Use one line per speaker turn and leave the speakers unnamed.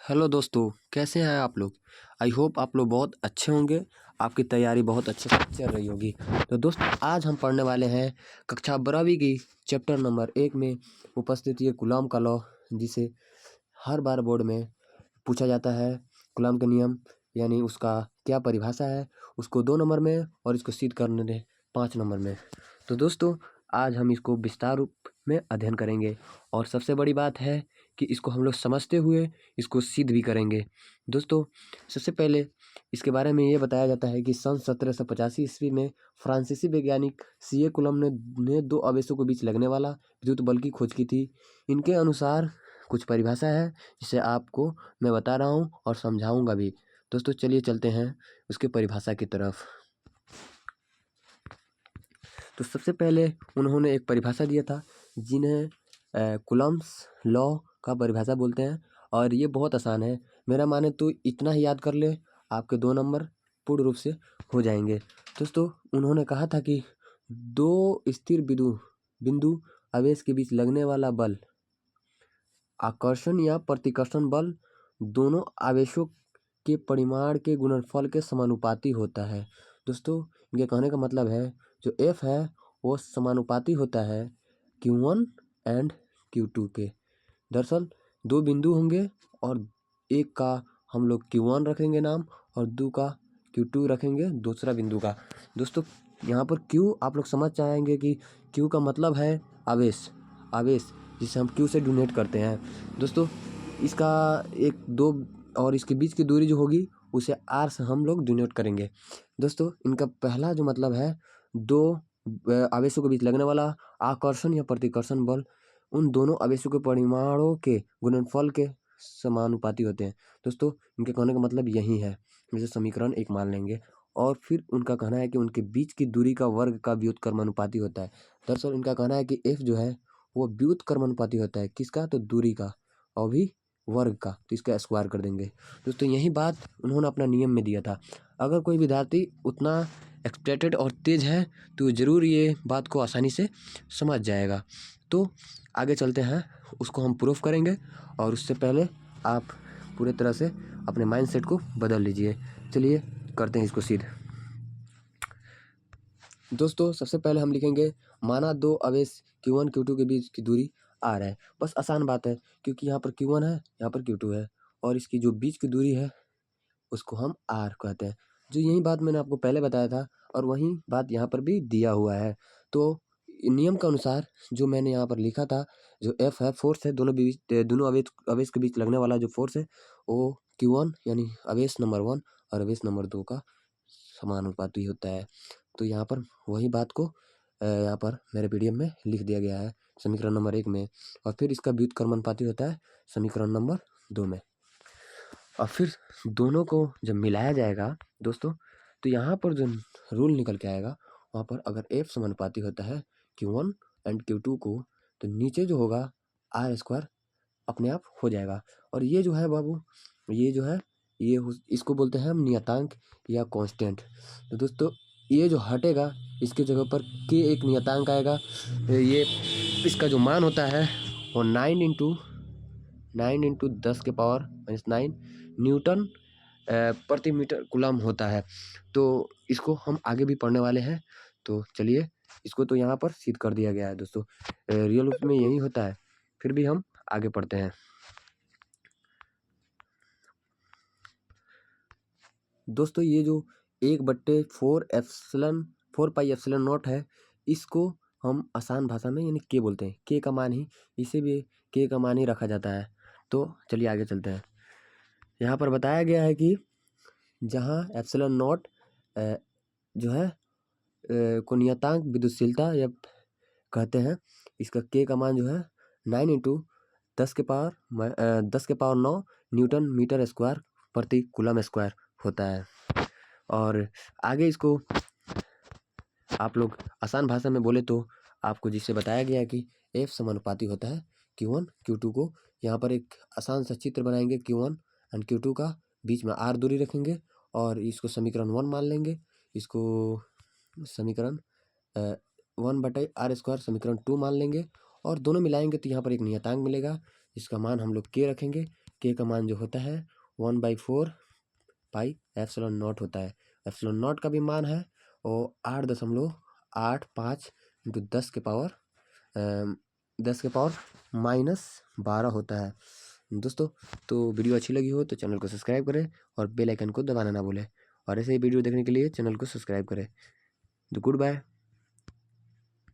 Hello दोस्तों, कैसे हैं आप लोग। आई होप आप लोग बहुत अच्छे होंगे। आपकी तैयारी बहुत अच्छे से चल रही होगी। तो दोस्तों, आज हम पढ़ने वाले हैं कक्षा 12वीं की चैप्टर नंबर 1 में उपस्थित ये गुलाम का लॉ, जिसे हर बार बोर्ड में पूछा जाता है। गुलाम के नियम यानी उसका क्या परिभाषा है, उसको 2 नंबर में और इसको सिद्ध करने दें 5 नंबर में। तो दोस्तों, आज हम इसको विस्तार रूप में अध्ययन करेंगे और सबसे बड़ी बात है कि इसको हम लोग समझते हुए इसको सिद्ध भी करेंगे। दोस्तों, सबसे पहले इसके बारे में ये बताया जाता है कि सन 1785 ईस्वी में फ्रांसीसी वैज्ञानिक सीए कूलम्ब ने 2 आवेशों के बीच लगने वाला विद्युत बल की खोज की थी। इनके अनुसार कुछ परिभाषा है जिसे आपको मैं बता रहा हूँ और समझाऊंगा भी। दोस्तों, चलिए चलते हैं उसके परिभाषा की तरफ। तो सबसे पहले उन्होंने एक परिभाषा दिया था जिन्हें कूलम्ब्स लॉ का परिभाषा बोलते हैं, और ये बहुत आसान है। मेरा माने तो इतना ही याद कर ले, आपके 2 नंबर पूर्ण रूप से हो जाएंगे। दोस्तों, उन्होंने कहा था कि 2 स्थिर बिंदु आवेश के बीच लगने वाला बल आकर्षण या प्रतिकर्षण बल दोनों आवेशों के परिमाण के गुणनफल के समानुपाती होता है। दोस्तों, इनके कहने का मतलब है जो F है वो समानुपाती होता है Q1 एंड Q2 के। दरअसल 2 बिंदु होंगे और एक का हम लोग Q1 रखेंगे नाम और 2 का Q2 रखेंगे दूसरा बिंदु का। दोस्तों, यहाँ पर Q आप लोग समझ जाएंगे कि Q का मतलब है आवेश जिसे हम Q से डोनेट करते हैं। दोस्तों, इसका 1 2 और इसके बीच की दूरी जो होगी उसे R से हम लोग डोनेट करेंगे। दोस्तों, इनका पहला जो मतलब है 2 आवेशों के बीच लगने वाला आकर्षण या प्रतिकर्षण बल उन दोनों आवेशों के परिमाणों के गुणनफल के समानुपाती होते हैं। दोस्तों, इनके कहने का मतलब यही है, जैसे समीकरण 1 मान लेंगे। और फिर उनका कहना है कि उनके बीच की दूरी का वर्ग का व्युत्क्रमानुपाती होता है। दरअसल इनका कहना है कि F जो है वो व्युत्क्रमानुपाती होता है किसका, तो दूरी का, और भी वर्ग का, तो इसका स्क्वायर कर देंगे। दोस्तों, यही बात उन्होंने अपना नियम में दिया था। अगर कोई विद्यार्थी उतना एक्सप्रेटेड और तेज है तो ज़रूर ये बात को आसानी से समझ जाएगा। तो आगे चलते हैं, उसको हम प्रूफ करेंगे, और उससे पहले आप पूरे तरह से अपने माइंडसेट को बदल लीजिए। चलिए करते हैं इसको सिद्ध। दोस्तों, सबसे पहले हम लिखेंगे माना 2 आवेश Q1 Q2 के बीच की दूरी R है। बस आसान बात है, क्योंकि यहाँ पर Q1 है, यहाँ पर Q2 है, और इसकी जो बीच की दूरी है उसको हम R कहते हैं। जो यही बात मैंने आपको पहले बताया था और वही बात यहाँ पर भी दिया हुआ है। तो नियम के अनुसार जो मैंने यहाँ पर लिखा था, जो F है फोर्स है, दोनों आवेश के बीच लगने वाला जो फोर्स है वो Q1 यानी आवेश नंबर 1 और आवेश नंबर 2 का समानुपाती होता है। तो यहाँ पर वही बात को यहाँ पर मेरे पीडीएफ में लिख दिया गया है समीकरण नंबर 1 में, और फिर इसका व्युत्क्रमानुपाती होता है समीकरण नंबर 2 में। और फिर दोनों को जब मिलाया जाएगा दोस्तों, तो यहाँ पर जो रूल निकल के आएगा, वहाँ पर अगर F समानुपाती होता है Q1 एंड Q2 को, तो नीचे जो होगा R² अपने आप हो जाएगा। और ये जो है बाबू, ये जो है इसको बोलते हैं हम नियतांक या कांस्टेंट। तो दोस्तों, ये जो हटेगा इसके जगह पर K एक नियतांक आएगा। ये इसका जो मान होता है वो 9 इंटू 10⁻⁹ न्यूटन प्रति मीटर कूलम होता है। तो इसको हम आगे भी पढ़ने वाले हैं, तो चलिए इसको तो यहाँ पर सिद्ध कर दिया गया है। दोस्तों, रियल रूप में यही होता है, फिर भी हम आगे पढ़ते हैं। दोस्तों, ये जो 1/4 है, इसको हम आसान भाषा में यानी K बोलते हैं। K का मान ही, इसे भी K का मान ही रखा जाता है। तो चलिए आगे चलते हैं। यहाँ पर बताया गया है कि जहाँ एप्सिलॉन जो है को नियतांक विद्युतशीलता या कहते हैं, इसका K का मान जो है 9 इंटू 10⁻9 न्यूटन मीटर स्क्वायर प्रति कूलम स्क्वायर होता है। और आगे इसको आप लोग आसान भाषा में बोले तो आपको जिससे बताया गया है कि F समानुपाती होता है Q1 Q2 को। यहाँ पर एक आसान सा चित्र बनाएंगे Q1 एंड Q2 का, बीच में R दूरी रखेंगे और इसको समीकरण 1 मान लेंगे। इसको समीकरण 1/R² समीकरण 2 मान लेंगे, और दोनों मिलाएंगे तो यहाँ पर एक नियतांक मिलेगा जिसका मान हम लोग K रखेंगे। के का मान जो होता है 1/4 पाई एप्सिलॉन नॉट होता है। एप्सिलॉन नॉट का भी मान है और 8.85 इंटू 10 के पावर होता है दोस्तों। तो वीडियो अच्छी लगी हो तो चैनल को सब्सक्राइब करें और बेल आइकन को दबाना ना भूलें, और ऐसे ही वीडियो देखने के लिए चैनल को सब्सक्राइब करें। तो गुड बाय।